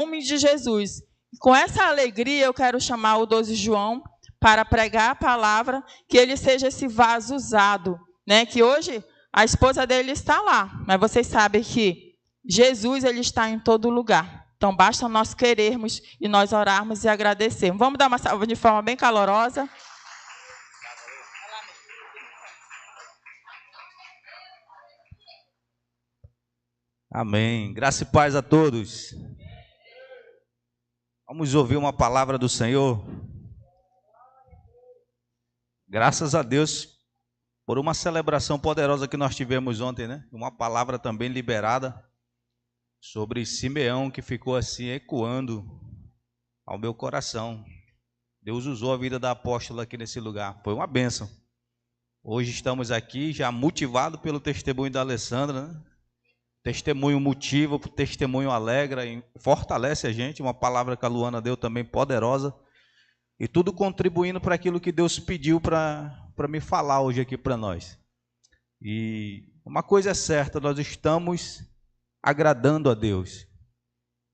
nome de Jesus. Com essa alegria, eu quero chamar o 12 João para pregar a palavra, que ele seja esse vaso usado, né? Que hoje a esposa dele está lá, mas vocês sabem que Jesus, ele está em todo lugar. Então, basta nós querermos e nós orarmos e agradecermos. Vamos dar uma salva de forma bem calorosa. Amém. Graça e paz a todos. Vamos ouvir uma palavra do Senhor. Graças a Deus por uma celebração poderosa que nós tivemos ontem, né? Uma palavra também liberada sobre Simeão, que ficou assim ecoando ao meu coração. Deus usou a vida da apóstola aqui nesse lugar. Foi uma bênção. Hoje estamos aqui já motivados pelo testemunho da Alessandra, né? Testemunho motiva, testemunho alegra e fortalece a gente. Uma palavra que a Luana deu também poderosa. E tudo contribuindo para aquilo que Deus pediu para me falar hoje aqui para nós. E uma coisa é certa, nós estamos agradando a Deus.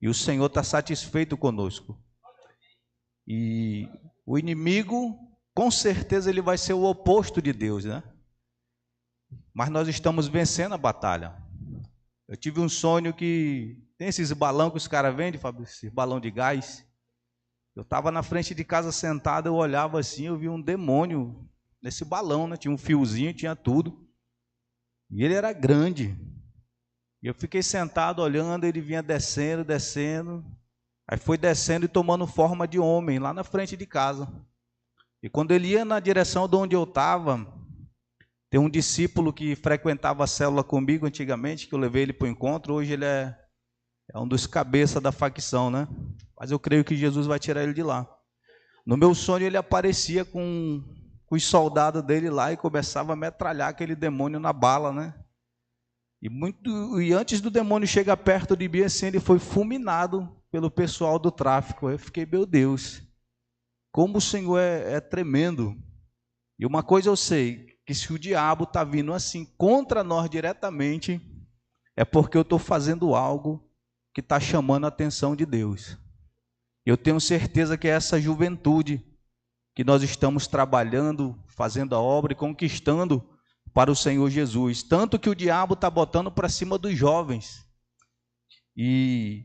E o Senhor está satisfeito conosco. E o inimigo, com certeza, ele vai ser o oposto de Deus, né? Mas nós estamos vencendo a batalha. Eu tive um sonho que... Tem esses balão que os caras vendem, Fábio? Esse balão de gás. Eu estava na frente de casa sentado, eu olhava assim, eu vi um demônio nesse balão, né? Tinha um fiozinho, tinha tudo. E ele era grande. E eu fiquei sentado olhando, ele vinha descendo, descendo. Aí foi descendo e tomando forma de homem, lá na frente de casa. E quando ele ia na direção de onde eu estava, tem um discípulo que frequentava a célula comigo antigamente, que eu levei ele para o encontro, hoje ele é um dos cabeças da facção, né? Mas eu creio que Jesus vai tirar ele de lá. No meu sonho ele aparecia com os soldados dele lá e começava a metralhar aquele demônio na bala, né? E antes do demônio chegar perto de mim, assim, ele foi fulminado pelo pessoal do tráfico. Eu fiquei, meu Deus, como o Senhor é tremendo. E uma coisa eu sei, que se o diabo está vindo assim contra nós diretamente, é porque eu estou fazendo algo que está chamando a atenção de Deus. Eu tenho certeza que é essa juventude que nós estamos trabalhando, fazendo a obra e conquistando para o Senhor Jesus. Tanto que o diabo está botando para cima dos jovens. E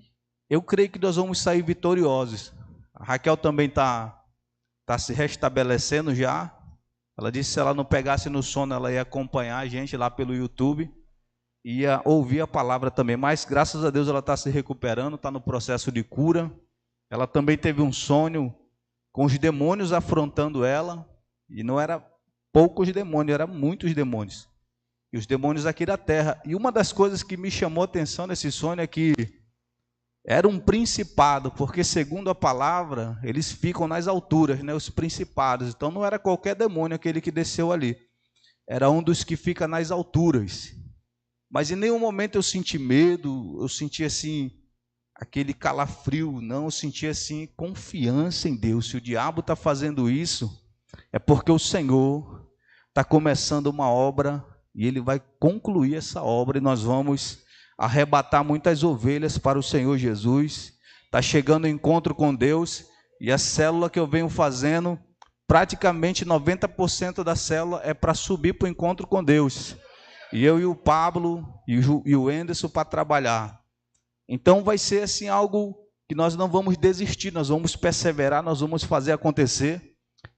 eu creio que nós vamos sair vitoriosos. A Raquel também está se restabelecendo já. Ela disse que se ela não pegasse no sono, ela ia acompanhar a gente lá pelo YouTube. Ia ouvir a palavra também. Mas graças a Deus ela está se recuperando, está no processo de cura. Ela também teve um sonho com os demônios afrontando ela, e não era poucos demônios, eram muitos demônios, e os demônios aqui da terra. E uma das coisas que me chamou a atenção nesse sonho é que era um principado, porque segundo a palavra, eles ficam nas alturas, né, os principados. Então não era qualquer demônio aquele que desceu ali, era um dos que fica nas alturas. Mas em nenhum momento eu senti medo, eu senti assim... aquele calafrio, não, eu senti assim, confiança em Deus. Se o diabo está fazendo isso, é porque o Senhor está começando uma obra, e Ele vai concluir essa obra, e nós vamos arrebatar muitas ovelhas para o Senhor Jesus. Está chegando o encontro com Deus, e a célula que eu venho fazendo, praticamente 90% da célula é para subir para o encontro com Deus. E eu e o Pablo e o Enderson para trabalhar. Então vai ser assim algo que nós não vamos desistir, nós vamos perseverar, nós vamos fazer acontecer.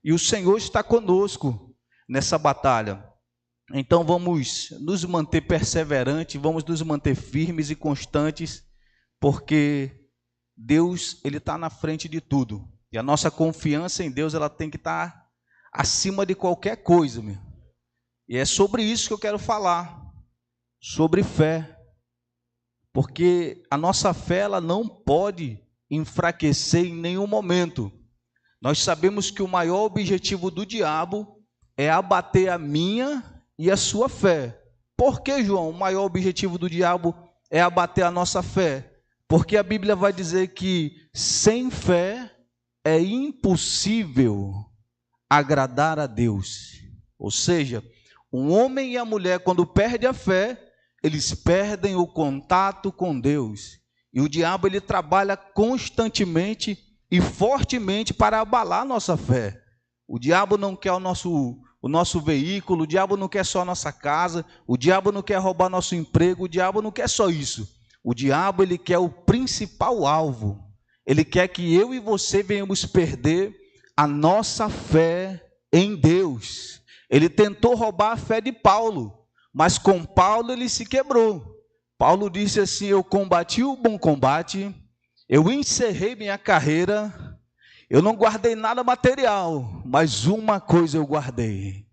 E o Senhor está conosco nessa batalha. Então vamos nos manter perseverantes, vamos nos manter firmes e constantes, porque Deus, Ele está na frente de tudo. E a nossa confiança em Deus, ela tem que estar acima de qualquer coisa, meu. E é sobre isso que eu quero falar, sobre fé. Porque a nossa fé, ela não pode enfraquecer em nenhum momento. Nós sabemos que o maior objetivo do diabo é abater a minha e a sua fé. Por que, João, o maior objetivo do diabo é abater a nossa fé? Porque a Bíblia vai dizer que sem fé é impossível agradar a Deus. Ou seja, o homem e a mulher, quando perdem a fé, eles perdem o contato com Deus. E o diabo, ele trabalha constantemente e fortemente para abalar a nossa fé. O diabo não quer o nosso veículo, o diabo não quer só a nossa casa, o diabo não quer roubar nosso emprego, o diabo não quer só isso. O diabo, ele quer o principal alvo. Ele quer que eu e você venhamos perder a nossa fé em Deus. Ele tentou roubar a fé de Paulo, mas com Paulo ele se quebrou. Paulo disse assim: eu combati o bom combate, eu encerrei minha carreira, eu não guardei nada material, mas uma coisa eu guardei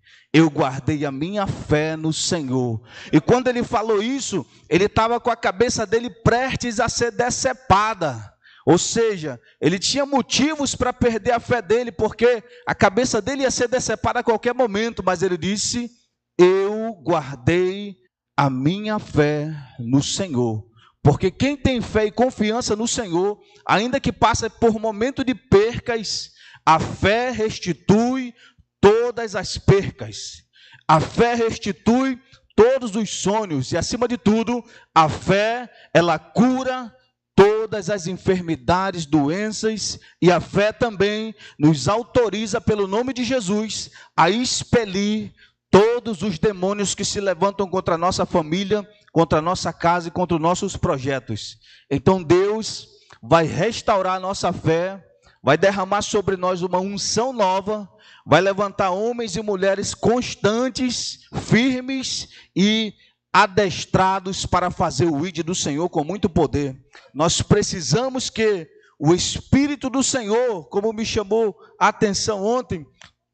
a minha fé no Senhor. E quando ele falou isso, ele estava com a cabeça dele prestes a ser decepada. Ou seja, ele tinha motivos para perder a fé dele, porque a cabeça dele ia ser decepada a qualquer momento, mas ele disse: eu guardei a minha fé no Senhor. Porque quem tem fé e confiança no Senhor, ainda que passe por momento de percas, a fé restitui todas as percas. A fé restitui todos os sonhos e, acima de tudo, a fé, ela cura todas as enfermidades, doenças, e a fé também nos autoriza, pelo nome de Jesus, a expelir todos os demônios que se levantam contra a nossa família, contra a nossa casa e contra os nossos projetos. Então Deus vai restaurar a nossa fé, vai derramar sobre nós uma unção nova, vai levantar homens e mulheres constantes, firmes e adestrados para fazer o ID do Senhor com muito poder. Nós precisamos que o Espírito do Senhor, como me chamou a atenção ontem,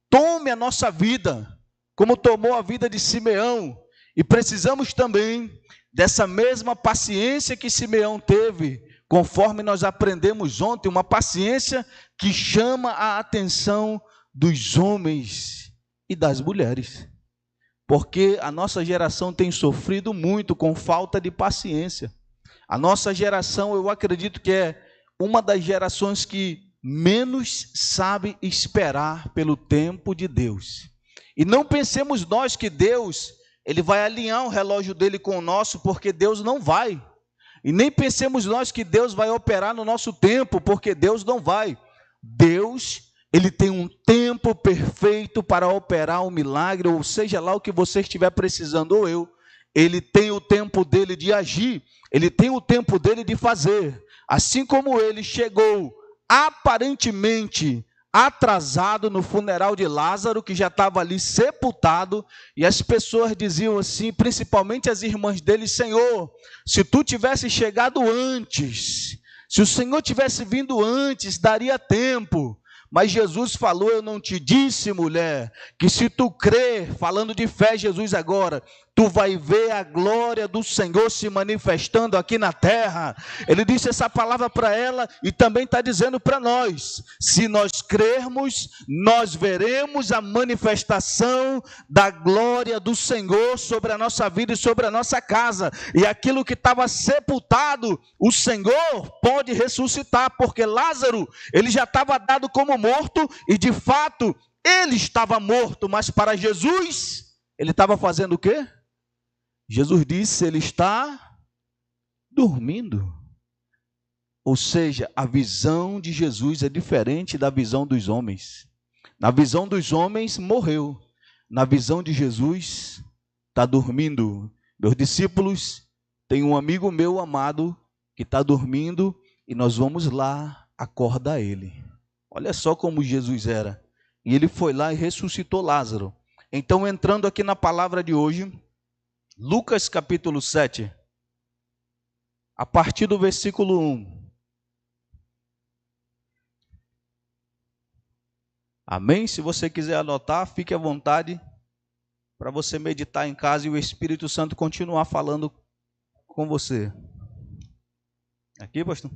tome a nossa vida, como tomou a vida de Simeão, e precisamos também dessa mesma paciência que Simeão teve, conforme nós aprendemos ontem, uma paciência que chama a atenção dos homens e das mulheres, porque a nossa geração tem sofrido muito com falta de paciência. A nossa geração, eu acredito que é uma das gerações que menos sabe esperar pelo tempo de Deus. E não pensemos nós que Deus, ele vai alinhar o relógio dele com o nosso, porque Deus não vai. E nem pensemos nós que Deus vai operar no nosso tempo, porque Deus não vai. Deus, ele tem um tempo perfeito para operar um milagre, ou seja lá o que você estiver precisando, ou eu. Ele tem o tempo dele de agir, ele tem o tempo dele de fazer. Assim como ele chegou aparentemente atrasado no funeral de Lázaro, que já estava ali sepultado, e as pessoas diziam assim, principalmente as irmãs dele: Senhor, se tu tivesse chegado antes, se o Senhor tivesse vindo antes, daria tempo. Mas Jesus falou: eu não te disse, mulher, que se tu crer, falando de fé, Jesus agora, tu vai ver a glória do Senhor se manifestando aqui na terra. Ele disse essa palavra para ela e também está dizendo para nós: se nós crermos, nós veremos a manifestação da glória do Senhor sobre a nossa vida e sobre a nossa casa. E aquilo que estava sepultado, o Senhor pode ressuscitar, porque Lázaro, ele já estava dado como morto, e de fato ele estava morto, mas para Jesus ele estava fazendo o quê? Jesus disse: ele está dormindo. Ou seja, a visão de Jesus é diferente da visão dos homens. Na visão dos homens, morreu. Na visão de Jesus, está dormindo. Meus discípulos, tem um amigo meu amado que está dormindo e nós vamos lá acordar ele. Olha só como Jesus era. E ele foi lá e ressuscitou Lázaro. Então, entrando aqui na palavra de hoje, Lucas capítulo 7, a partir do versículo 1. Amém? Se você quiser anotar, fique à vontade para você meditar em casa e o Espírito Santo continuar falando com você. Aqui, pastor?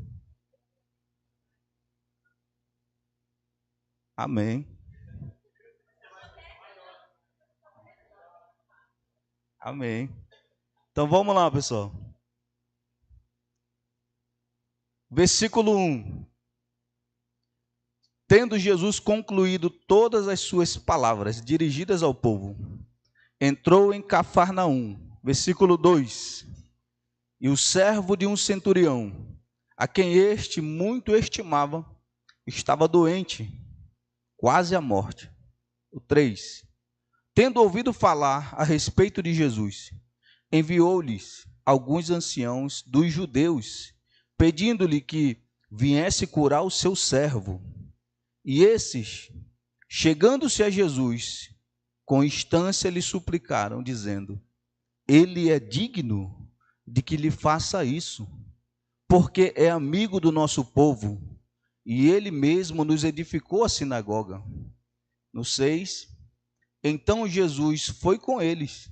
Amém. Amém. Então vamos lá, pessoal. Versículo 1. Tendo Jesus concluído todas as suas palavras dirigidas ao povo, entrou em Cafarnaum. Versículo 2. E o servo de um centurião, a quem este muito estimava, estava doente, quase à morte. O 3. Tendo ouvido falar a respeito de Jesus, enviou-lhes alguns anciãos dos judeus, pedindo-lhe que viesse curar o seu servo. E esses, chegando-se a Jesus, com instância lhe suplicaram, dizendo: ele é digno de que lhe faça isso, porque é amigo do nosso povo, e ele mesmo nos edificou a sinagoga. No 6, então Jesus foi com eles,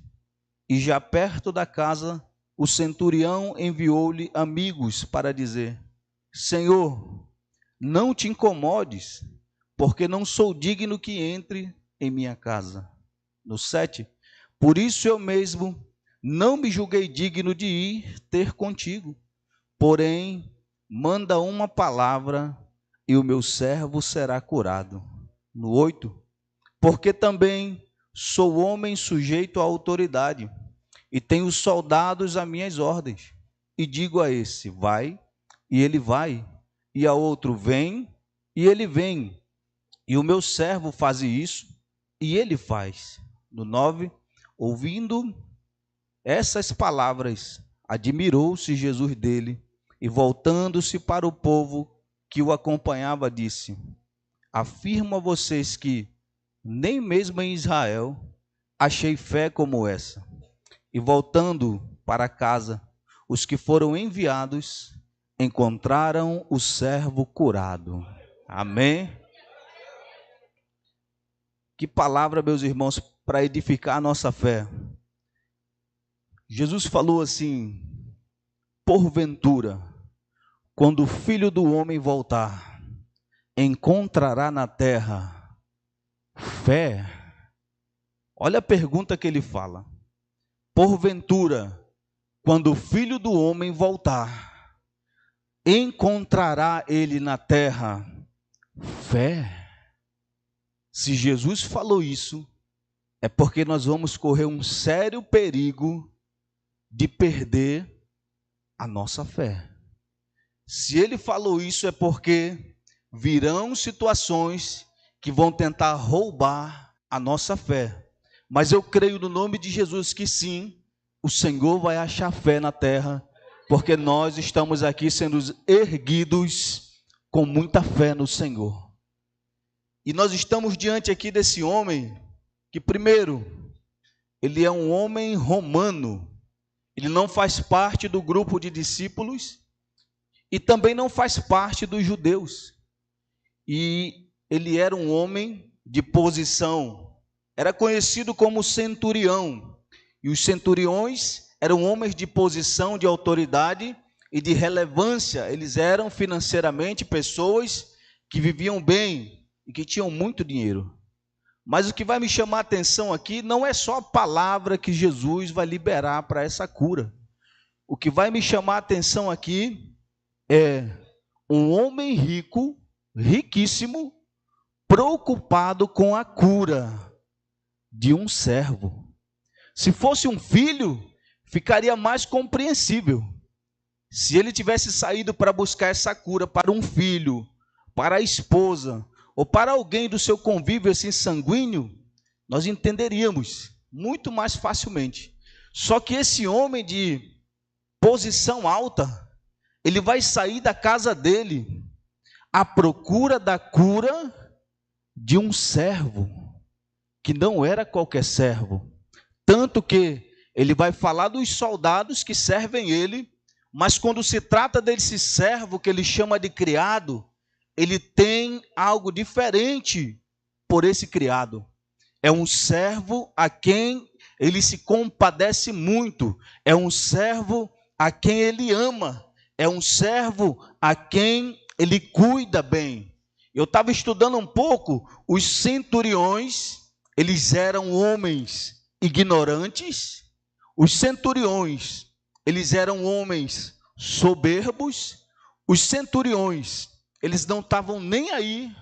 e já perto da casa, o centurião enviou-lhe amigos para dizer: Senhor, não te incomodes, porque não sou digno que entre em minha casa. No 7, por isso eu mesmo não me julguei digno de ir ter contigo, porém, manda uma palavra e o meu servo será curado. No 8, porque também sou homem sujeito à autoridade, e tenho soldados a minhas ordens, e digo a esse, vai, e ele vai, e a outro, vem, e ele vem, e o meu servo faz isso, e ele faz. No 9, ouvindo essas palavras, admirou-se Jesus dele, e voltando-se para o povo que o acompanhava, disse: afirmo a vocês que nem mesmo em Israel achei fé como essa. E voltando para casa, os que foram enviados encontraram o servo curado. Amém? Que palavra, meus irmãos, para edificar a nossa fé. Jesus falou assim: porventura, quando o Filho do Homem voltar, encontrará na terra fé? Olha a pergunta que ele fala. Porventura, quando o Filho do Homem voltar, encontrará ele na terra fé? Se Jesus falou isso, é porque nós vamos correr um sério perigo de perder a nossa fé. Se ele falou isso, é porque virão situações que vão tentar roubar a nossa fé. Mas eu creio no nome de Jesus que sim, o Senhor vai achar fé na terra, porque nós estamos aqui sendo erguidos com muita fé no Senhor. E nós estamos diante aqui desse homem que, primeiro, ele é um homem romano, ele não faz parte do grupo de discípulos e também não faz parte dos judeus. E ele era um homem de posição, era conhecido como centurião, e os centuriões eram homens de posição, de autoridade e de relevância. Eles eram financeiramente pessoas que viviam bem e que tinham muito dinheiro. Mas o que vai me chamar a atenção aqui não é só a palavra que Jesus vai liberar para essa cura. O que vai me chamar a atenção aqui é um homem rico, riquíssimo, preocupado com a cura de um servo. Se fosse um filho, ficaria mais compreensível. Se ele tivesse saído para buscar essa cura para um filho, para a esposa, ou para alguém do seu convívio assim sanguíneo, nós entenderíamos muito mais facilmente. Só que esse homem de posição alta, ele vai sair da casa dele à procura da cura de um servo, que não era qualquer servo. Tanto que ele vai falar dos soldados que servem ele, mas quando se trata desse servo que ele chama de criado, ele tem algo diferente por esse criado. É um servo a quem ele se compadece muito, é um servo a quem ele ama, é um servo a quem ele cuida bem. Eu estava estudando um pouco, os centuriões, eles eram homens ignorantes, os centuriões, eles eram homens soberbos, os centuriões, eles não estavam nem aí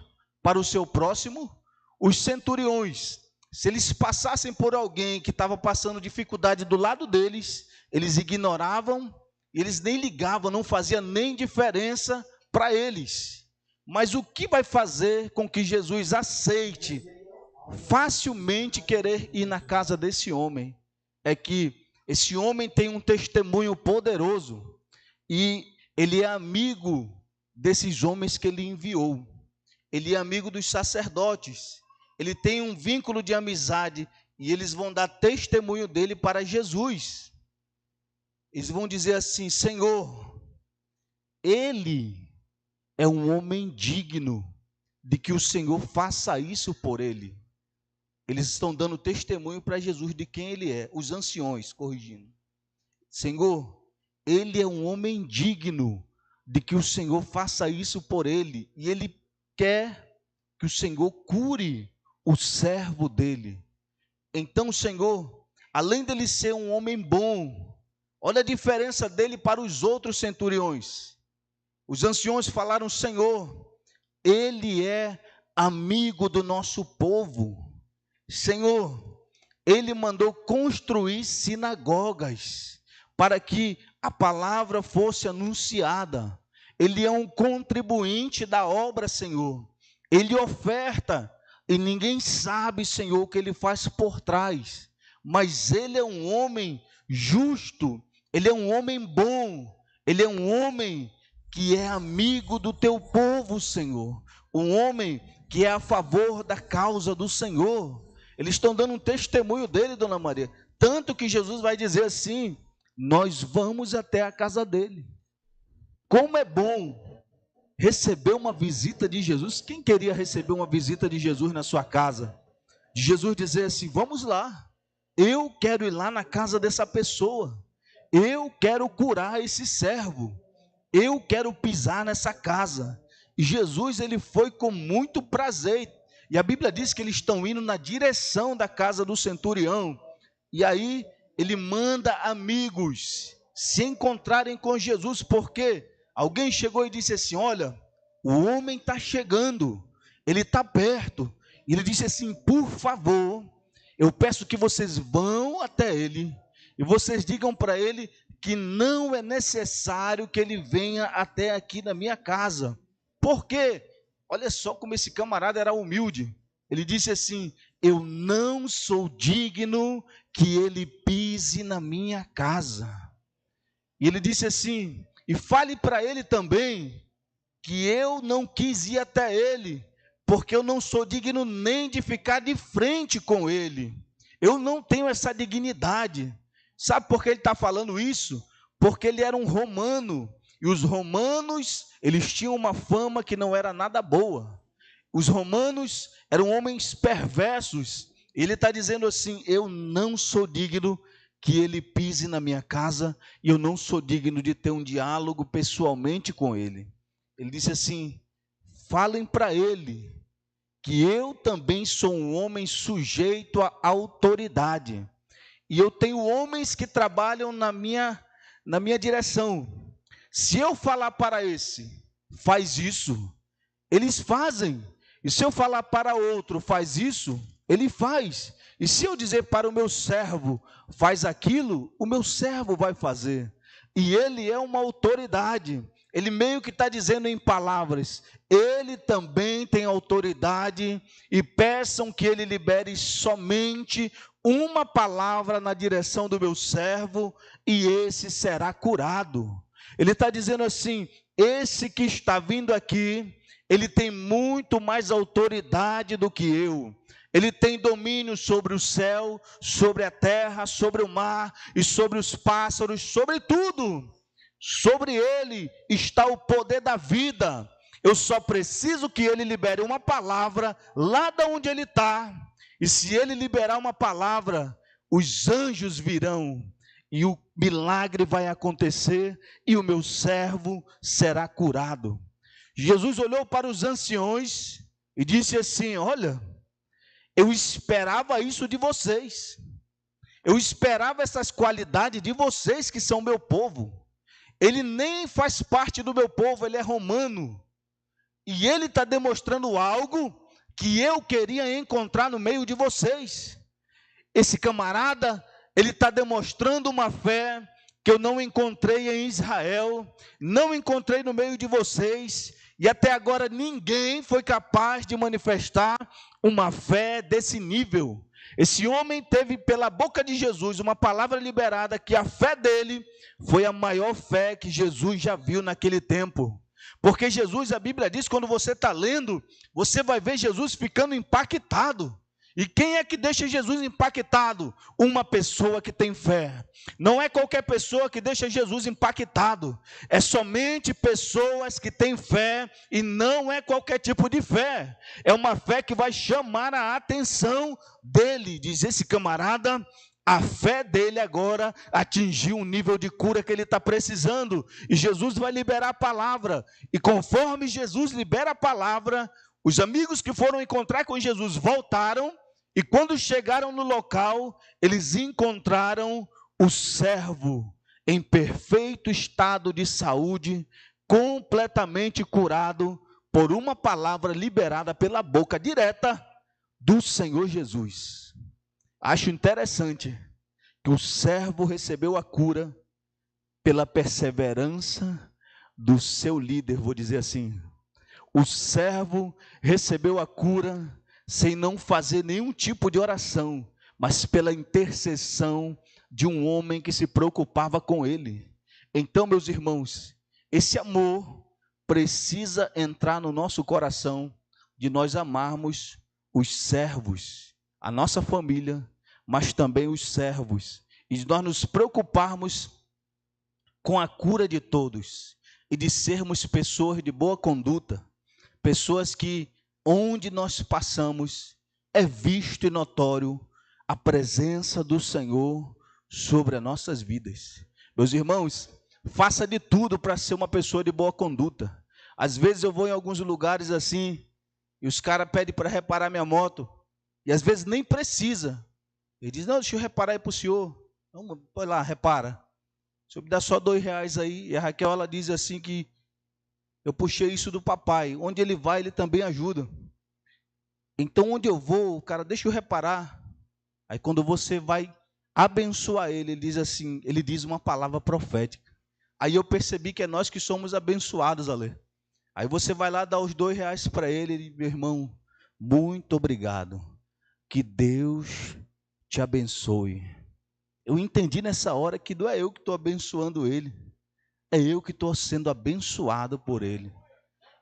para o seu próximo. Os centuriões, se eles passassem por alguém que estava passando dificuldade do lado deles, eles ignoravam Eles nem ligavam, não fazia nem diferença para eles. Mas o que vai fazer com que Jesus aceite facilmente querer ir na casa desse homem é que esse homem tem um testemunho poderoso e ele é amigo desses homens que ele enviou. Ele é amigo dos sacerdotes. Ele tem um vínculo de amizade e eles vão dar testemunho dele para Jesus. Eles vão dizer assim: Senhor, ele é um homem digno de que o Senhor faça isso por ele. Eles estão dando testemunho para Jesus de quem ele é, os anciões, corrigindo. Senhor, ele é um homem digno de que o Senhor faça isso por ele, e ele quer que o Senhor cure o servo dele. Então, Senhor, além dele ser um homem bom, olha a diferença dele para os outros centuriões. Os anciões falaram: Senhor, ele é amigo do nosso povo. Senhor, ele mandou construir sinagogas para que a palavra fosse anunciada. Ele é um contribuinte da obra, Senhor. Ele oferta e ninguém sabe, Senhor, o que ele faz por trás. Mas ele é um homem justo, ele é um homem bom, ele é um homem que é amigo do teu povo, Senhor. Um homem que é a favor da causa do Senhor. Eles estão dando um testemunho dele, Dona Maria. Tanto que Jesus vai dizer assim: nós vamos até a casa dele. Como é bom receber uma visita de Jesus. Quem queria receber uma visita de Jesus na sua casa? De Jesus dizer assim: vamos lá. Eu quero ir lá na casa dessa pessoa. Eu quero curar esse servo. Eu quero pisar nessa casa. E Jesus, ele foi com muito prazer. E a Bíblia diz que eles estão indo na direção da casa do centurião. E aí ele manda amigos se encontrarem com Jesus, porque alguém chegou e disse assim: olha, o homem está chegando, ele está perto. E ele disse assim: por favor, eu peço que vocês vão até ele e vocês digam para ele que não é necessário que ele venha até aqui na minha casa. Por quê? Olha só como esse camarada era humilde. Ele disse assim: eu não sou digno que ele pise na minha casa. E ele disse assim: e fale para ele também que eu não quis ir até ele, porque eu não sou digno nem de ficar de frente com ele. Eu não tenho essa dignidade. Sabe por que ele está falando isso? Porque ele era um romano. E os romanos, eles tinham uma fama que não era nada boa. Os romanos eram homens perversos. Ele está dizendo assim: eu não sou digno que ele pise na minha casa, e eu não sou digno de ter um diálogo pessoalmente com ele. Ele disse assim: falem para ele que eu também sou um homem sujeito à autoridade. E eu tenho homens que trabalham na minha direção. Se eu falar para esse, faz isso, eles fazem. E se eu falar para outro, faz isso, ele faz. E se eu dizer para o meu servo, faz aquilo, o meu servo vai fazer. E ele é uma autoridade. Ele meio que está dizendo em palavras: ele também tem autoridade, e peçam que ele libere somente uma palavra na direção do meu servo, e esse será curado. Ele está dizendo assim: esse que está vindo aqui, ele tem muito mais autoridade do que eu. Ele tem domínio sobre o céu, sobre a terra, sobre o mar e sobre os pássaros, sobre tudo. Sobre ele está o poder da vida. Eu só preciso que ele libere uma palavra lá de onde ele está. E se ele liberar uma palavra, os anjos virão e o milagre vai acontecer e o meu servo será curado. Jesus olhou para os anciões e disse assim: olha, eu esperava isso de vocês. Eu esperava essas qualidades de vocês que são meu povo. Ele nem faz parte do meu povo, ele é romano. E ele está demonstrando algo que eu queria encontrar no meio de vocês. Esse camarada, ele está demonstrando uma fé que eu não encontrei em Israel, não encontrei no meio de vocês, e até agora ninguém foi capaz de manifestar uma fé desse nível. Esse homem teve pela boca de Jesus uma palavra liberada que a fé dele foi a maior fé que Jesus já viu naquele tempo. Porque Jesus, a Bíblia diz, quando você está lendo, você vai ver Jesus ficando impactado. E quem é que deixa Jesus impactado? Uma pessoa que tem fé. Não é qualquer pessoa que deixa Jesus impactado. É somente pessoas que têm fé, e não é qualquer tipo de fé. É uma fé que vai chamar a atenção dele. Diz esse camarada, a fé dele agora atingiu um nível de cura que ele está precisando. E Jesus vai liberar a palavra. E conforme Jesus libera a palavra, os amigos que foram encontrar com Jesus voltaram. E quando chegaram no local, eles encontraram o servo em perfeito estado de saúde, completamente curado por uma palavra liberada pela boca direta do Senhor Jesus. Acho interessante que o servo recebeu a cura pela perseverança do seu líder, vou dizer assim. O servo recebeu a cura sem não fazer nenhum tipo de oração, mas pela intercessão de um homem que se preocupava com ele. Então, meus irmãos, esse amor precisa entrar no nosso coração, de nós amarmos os servos, a nossa família, mas também os servos, e de nós nos preocuparmos com a cura de todos, e de sermos pessoas de boa conduta, pessoas que onde nós passamos, é visto e notório a presença do Senhor sobre as nossas vidas. Meus irmãos, faça de tudo para ser uma pessoa de boa conduta. Às vezes eu vou em alguns lugares assim, e os caras pedem para reparar minha moto, e às vezes nem precisa. Ele diz, não, deixa eu reparar aí para o senhor. Então, vai lá, repara. O senhor me dá só R$2 aí. E a Raquel, ela diz assim que eu puxei isso do papai. Onde ele vai, ele também ajuda. Então, onde eu vou, o cara, deixa eu reparar. Aí, quando você vai abençoar ele, ele diz assim, ele diz uma palavra profética. Aí eu percebi que é nós que somos abençoados, Ale. Aí você vai lá dar os R$2 para ele, e meu irmão, muito obrigado. Que Deus te abençoe. Eu entendi nessa hora que não é eu que estou abençoando ele. É eu que estou sendo abençoado por ele.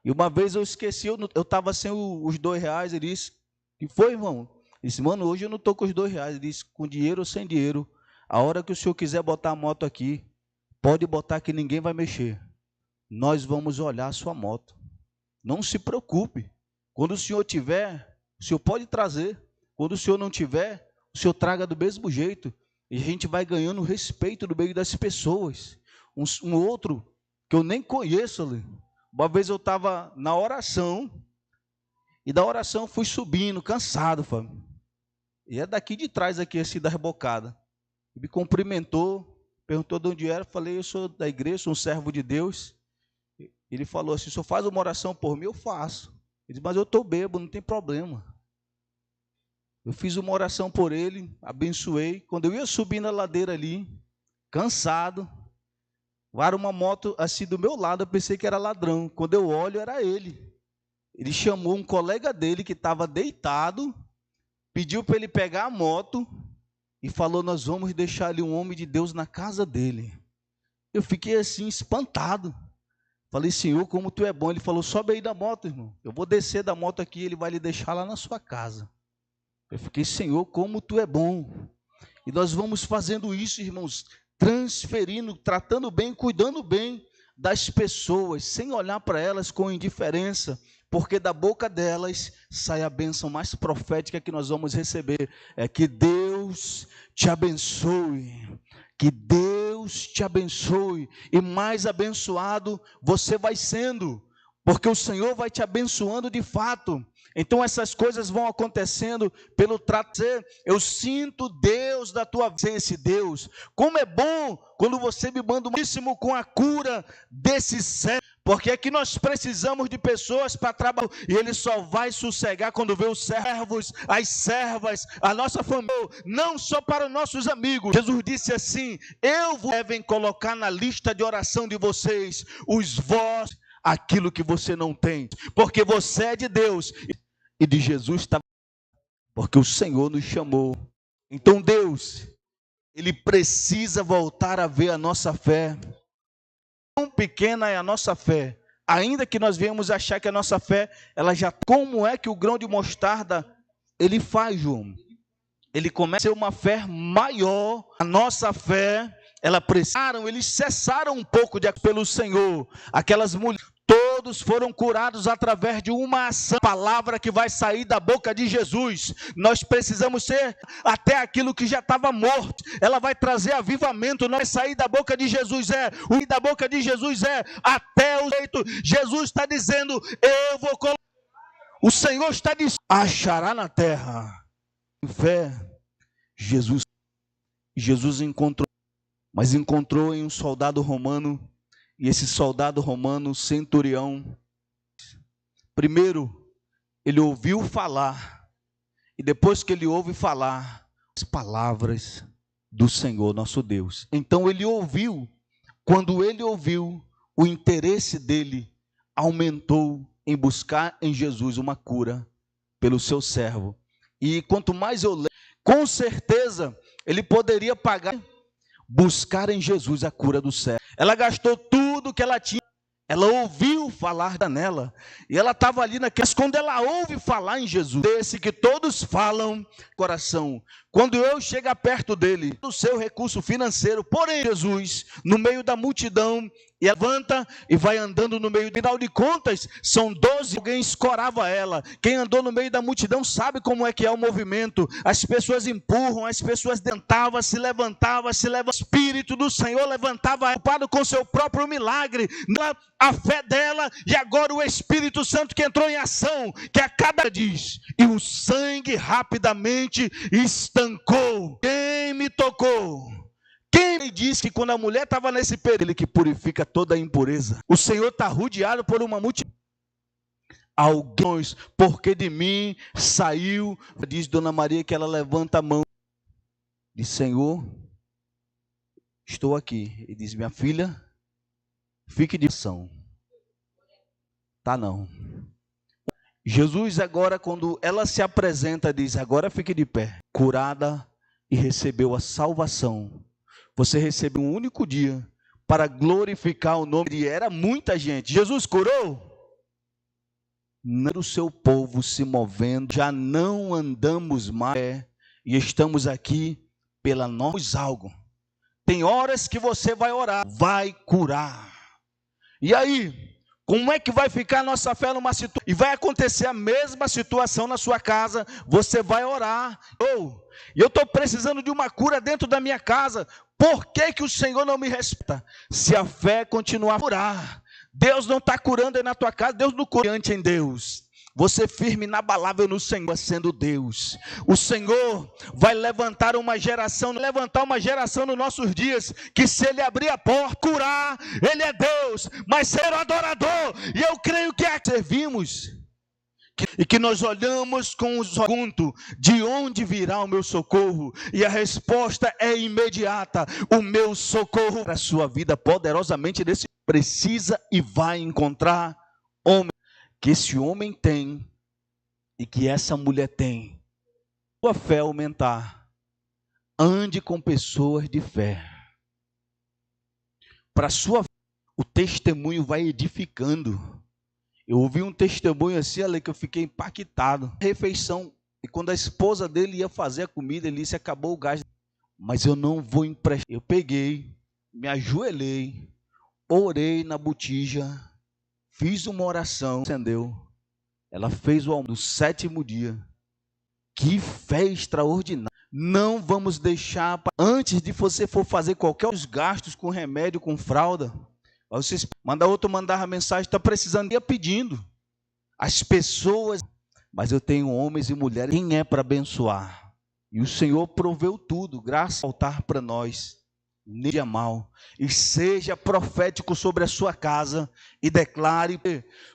E uma vez eu esqueci, eu estava sem os R$2, ele disse, que foi, irmão? Ele disse, mano, hoje eu não estou com os R$2. Ele disse, com dinheiro ou sem dinheiro, a hora que o senhor quiser botar a moto aqui, pode botar que ninguém vai mexer. Nós vamos olhar a sua moto. Não se preocupe. Quando o senhor tiver, o senhor pode trazer. Quando o senhor não tiver, o senhor traga do mesmo jeito. E a gente vai ganhando respeito no meio das pessoas. Um outro que eu nem conheço ali. Uma vez eu estava na oração, e da oração fui subindo, cansado, Fábio. E é daqui de trás, aqui, assim, da rebocada. Me cumprimentou, perguntou de onde era, falei, eu sou da igreja, sou um servo de Deus. Ele falou assim, o senhor faz uma oração por mim? Eu faço. Ele disse, mas eu estou bêbado, não tem problema. Eu fiz uma oração por ele, abençoei. Quando eu ia subir na ladeira ali, cansado, era uma moto assim do meu lado, eu pensei que era ladrão. Quando eu olho, era ele. Ele chamou um colega dele que estava deitado, pediu para ele pegar a moto e falou, nós vamos deixar ali um homem de Deus na casa dele. Eu fiquei assim, espantado. Falei, Senhor, como tu é bom. Ele falou, sobe aí da moto, irmão. Eu vou descer da moto aqui, ele vai lhe deixar lá na sua casa. Eu fiquei, Senhor, como tu é bom. E nós vamos fazendo isso, irmãos, transferindo, tratando bem, cuidando bem das pessoas, sem olhar para elas com indiferença, porque da boca delas sai a bênção mais profética que nós vamos receber. É que Deus te abençoe. Que Deus te abençoe. E mais abençoado você vai sendo, porque o Senhor vai te abençoando de fato. Então essas coisas vão acontecendo pelo trazer. Eu sinto Deus da tua presença, Deus. Como é bom quando você me manda um com a cura desse servo, Porque aqui nós precisamos de pessoas para trabalhar, e ele só vai sossegar quando vê os servos, as servas, a nossa família, não só para os nossos amigos. Jesus disse assim: eu vos devem colocar na lista de oração de vocês, os vós, aquilo que você não tem, porque você é de Deus, e de Jesus está, porque o Senhor nos chamou. Então Deus, Ele precisa voltar a ver a nossa fé. Quão pequena é a nossa fé, ainda que nós venhamos achar que a nossa fé, ela já... Como é que o grão de mostarda, ele faz, João? Ele começa a ser uma fé maior. A nossa fé, eles cessaram um pouco pelo Senhor. Aquelas mulheres, todos foram curados através de uma ação, palavra que vai sair da boca de Jesus. Nós precisamos ser até aquilo que já estava morto. Ela vai trazer avivamento. Não vai sair da boca de Jesus, o da boca de Jesus até o jeito. Jesus está dizendo: eu vou colocar. O Senhor está dizendo: achará na terra em fé. Jesus encontrou, mas encontrou em um soldado romano. E esse soldado romano, centurião, primeiro, ele ouviu falar, e depois que ele ouve falar, as palavras do Senhor nosso Deus. Então ele ouviu, quando ele ouviu, o interesse dele aumentou em buscar em Jesus uma cura pelo seu servo. E quanto mais eu leio, com certeza, ele poderia buscar em Jesus a cura do servo. Ela gastou tudo que ela tinha, ela ouviu falar nela, e ela estava ali naquelas, quando ela ouve falar em Jesus, esse que todos falam, coração, quando eu chegar perto dele, do seu recurso financeiro, porém Jesus, no meio da multidão, e levanta e vai andando no meio, final de contas, são 12, alguém escorava ela. Quem andou no meio da multidão sabe como é que é o movimento. As pessoas empurram, as pessoas tentavam, se levantava, o Espírito do Senhor levantava, ocupado com seu próprio milagre, a fé dela, e agora o Espírito Santo que entrou em ação, que a cada diz, e o sangue rapidamente estancou. Quem me tocou? Quem me diz que quando a mulher estava nesse período, ele que purifica toda a impureza, o Senhor está rodeado por uma multidão. Alguns, porque de mim saiu, diz Dona Maria que ela levanta a mão, diz: Senhor, estou aqui. E diz: minha filha, fique de ação. Tá não. Jesus agora, quando ela se apresenta, diz: agora fique de pé, curada e recebeu a salvação. Você recebeu um único dia para glorificar o nome de... Era muita gente. Jesus curou? Não, o seu povo se movendo, já não andamos mais e estamos aqui pela nossa algo. Tem horas que você vai orar, vai curar. E aí, como é que vai ficar a nossa fé numa situação? E vai acontecer a mesma situação na sua casa. Você vai orar. Eu estou precisando de uma cura dentro da minha casa. Por que que o Senhor não me respeita? Se a fé continuar a curar, Deus não está curando aí na tua casa, Deus não cura em Deus. Você firme, inabalável no Senhor, sendo Deus. O Senhor vai levantar uma geração nos nossos dias, que se Ele abrir a porta, curar, Ele é Deus, mas ser adorador. E eu creio que servimos. E que nós olhamos com os olhos, de onde virá o meu socorro? E a resposta é imediata: o meu socorro para a sua vida poderosamente desse precisa e vai encontrar homem que esse homem tem e que essa mulher tem. Sua fé aumentar, ande com pessoas de fé. Para sua o testemunho vai edificando. Eu ouvi um testemunho assim, ali, que eu fiquei impactado. Refeição, e quando a esposa dele ia fazer a comida, ele disse: acabou o gás. Mas eu não vou emprestar. Eu peguei, me ajoelhei, orei na botija, fiz uma oração, acendeu. Ela fez o almoço no 7º dia. Que fé extraordinária. Não vamos deixar, antes de você for fazer qualquer dos gastos com remédio, com fralda, vocês mandava mensagem, está precisando, ia pedindo. As pessoas, mas eu tenho homens e mulheres, quem é para abençoar? E o Senhor proveu tudo, graças ao altar para nós. nem dia mal, e seja profético sobre a sua casa, e declare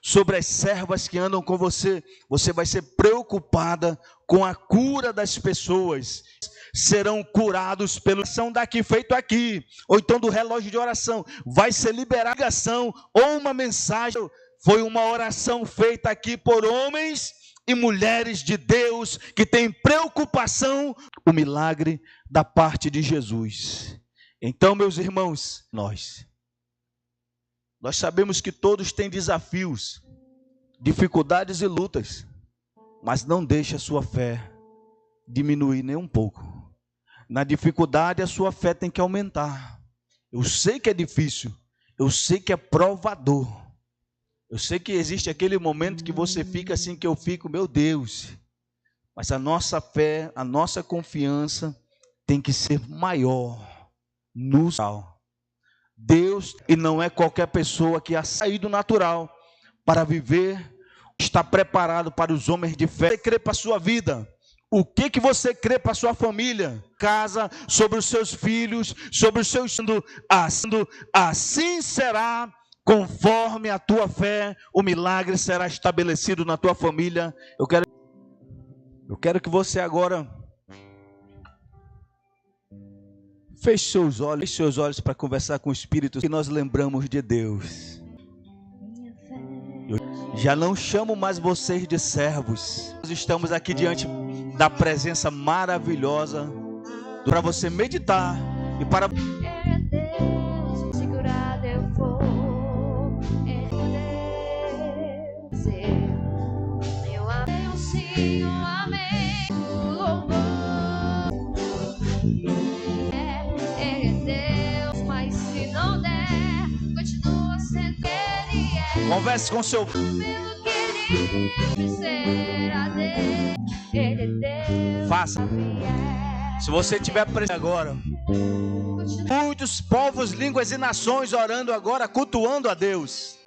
sobre as servas que andam com você. Você vai ser preocupada com a cura das pessoas, serão curados pela oração daqui, feito aqui, ou então do relógio de oração, vai ser liberada ligação, ou uma mensagem, foi uma oração feita aqui por homens e mulheres de Deus, que têm preocupação, o milagre da parte de Jesus. Então, meus irmãos, nós sabemos que todos têm desafios, dificuldades e lutas, mas não deixe a sua fé diminuir nem um pouco. Na dificuldade, a sua fé tem que aumentar. Eu sei que é difícil, eu sei que é provador, eu sei que existe aquele momento que você fica assim, que eu fico, meu Deus, mas a nossa fé, a nossa confiança tem que ser maior no natural. Deus, e não é qualquer pessoa que a sair do natural para viver, está preparado para os homens de fé. Você crê para a sua vida? O que você crê para a sua família? Casa, sobre os seus filhos, sobre os seus... Assim será, conforme a tua fé, o milagre será estabelecido na tua família. Eu quero que você agora feche seus olhos para conversar com o Espírito, que nós lembramos de Deus. Eu já não chamo mais vocês de servos. Nós estamos aqui diante da presença maravilhosa para você meditar e para... Deus, segurado eu vou, Deus, eu amei o sim, eu amei o louvor. Deus, mas se não der, continua sendo Ele é. Converse com seu... Pelo que Ele ser a Deus, Ele é Deus. Faça. Se você estiver presente agora, muitos povos, línguas e nações orando agora, cultuando a Deus.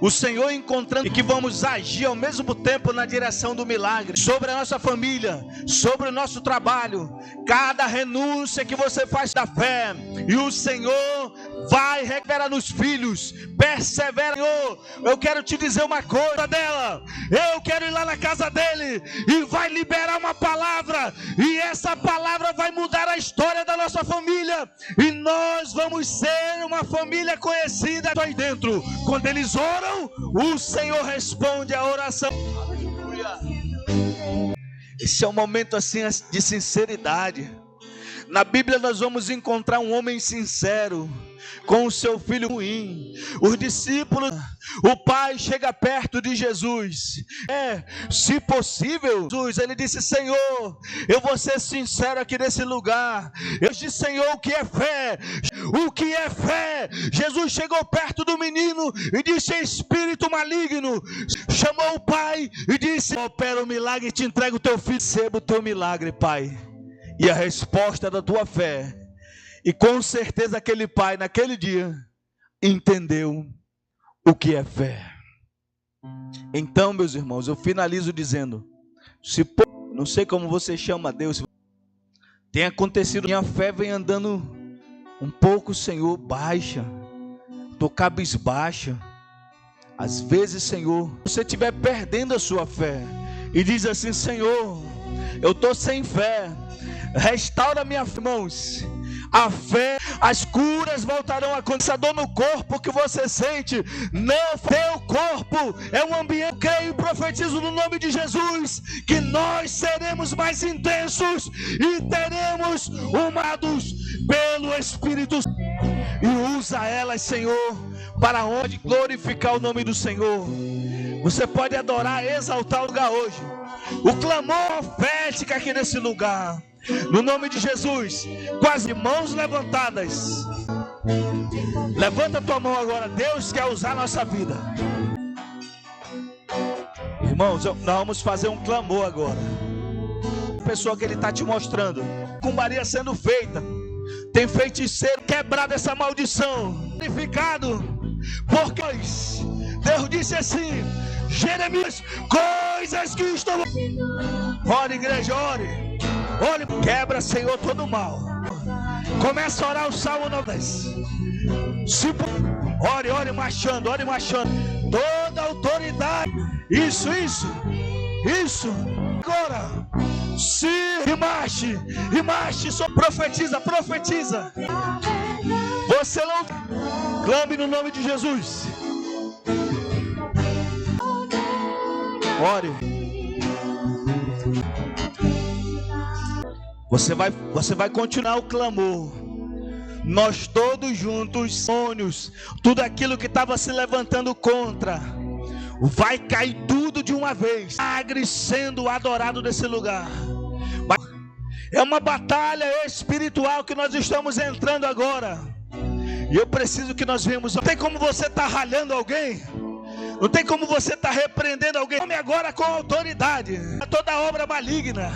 O Senhor encontrando, e que vamos agir ao mesmo tempo na direção do milagre, sobre a nossa família, sobre o nosso trabalho, cada renúncia que você faz da fé, e o Senhor vai recuperar nos filhos, persevera. Senhor, eu quero te dizer uma coisa dela, eu quero ir lá na casa dele, e vai liberar uma palavra, e essa palavra vai mudar a história da nossa família, e nós vamos ser uma família conhecida aí dentro. Quando eles oram, o Senhor responde a oração. Esse é um momento assim de sinceridade. Na Bíblia nós vamos encontrar um homem sincero com o seu filho ruim. Os discípulos, o pai chega perto de Jesus. Se possível, Jesus, ele disse: Senhor, eu vou ser sincero aqui nesse lugar. Eu disse: Senhor, o que é fé? O que é fé? Jesus chegou perto do menino e disse: espírito maligno. Chamou o pai e disse: opera o milagre e te entrega o teu filho. Receba o teu milagre, pai. E a resposta da tua fé. E com certeza aquele pai naquele dia entendeu o que é fé. Então, meus irmãos, eu finalizo dizendo: não sei como você chama a Deus, tem acontecido, minha fé vem andando um pouco, Senhor, baixa, estou cabisbaixa. Às vezes, Senhor, você estiver perdendo a sua fé e diz assim: Senhor, eu estou sem fé, restaura minha fé, irmãos. A fé, as curas voltarão a acontecer. A dor no corpo que você sente, não, teu corpo é um ambiente. Eu creio e profetizo no nome de Jesus que nós seremos mais intensos e teremos umados pelo Espírito, e usa elas, Senhor, para onde glorificar o nome do Senhor. Você pode adorar, exaltar o lugar hoje. O clamor profético aqui nesse lugar, no nome de Jesus, com as mãos levantadas. Levanta a tua mão agora. Deus quer usar a nossa vida. Irmãos, nós vamos fazer um clamor agora. A pessoa que Ele está te mostrando, cumbaria sendo feita, tem feiticeiro quebrado essa maldição, purificado, porque Deus disse assim: Jeremias, coisas que estão... Ore, igreja, ore. Olhe, quebra, Senhor, todo o mal. Começa a orar o Salmo 90. Ore marchando, ore marchando. Toda autoridade. Isso. Agora. E marche. Só profetiza. Você não clame no nome de Jesus. Ore. Você vai continuar o clamor. Nós todos juntos, sonhos, tudo aquilo que estava se levantando contra, vai cair tudo de uma vez. Milagre sendo adorado nesse lugar. É uma batalha espiritual que nós estamos entrando agora. E eu preciso que nós vemos. Não tem como você estar ralhando alguém. Não tem como você estar repreendendo alguém. Tome agora com autoridade toda obra maligna,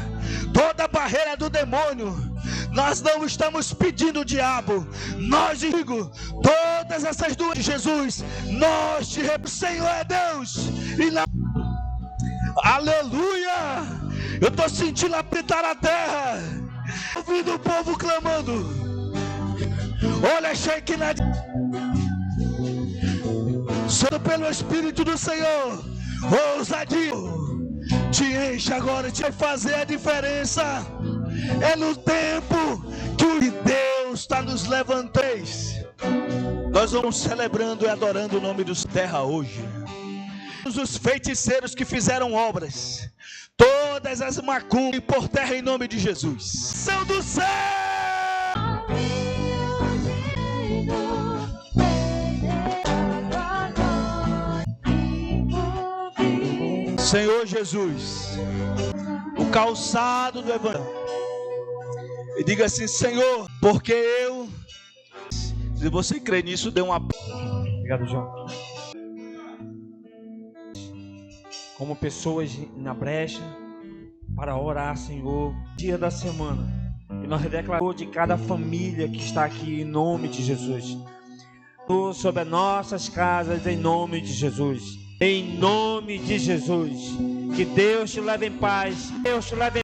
toda barreira do demônio. Nós não estamos pedindo o diabo. Nós digo todas essas duas de Jesus. Nós te o Senhor é Deus. E não... Aleluia. Eu estou sentindo apitar a terra, ouvindo o povo clamando. Olha, Shekinah, só pelo Espírito do Senhor, ousadia, te enche agora, te vai fazer a diferença. É no tempo que o Deus está nos levantando. Nós vamos celebrando e adorando o nome dos terra hoje. Os feiticeiros que fizeram obras, todas as macumbas por terra em nome de Jesus. São do céu. Senhor Jesus, o calçado do Evangelho. E diga assim: Senhor, porque eu. Se você crê nisso, dê uma. Obrigado, João. Como pessoas na brecha para orar, Senhor, dia da semana. E nós declaramos de cada família que está aqui em nome de Jesus. Sobre as nossas casas em nome de Jesus. Em nome de Jesus. Que Deus te leve em paz. Deus te leve em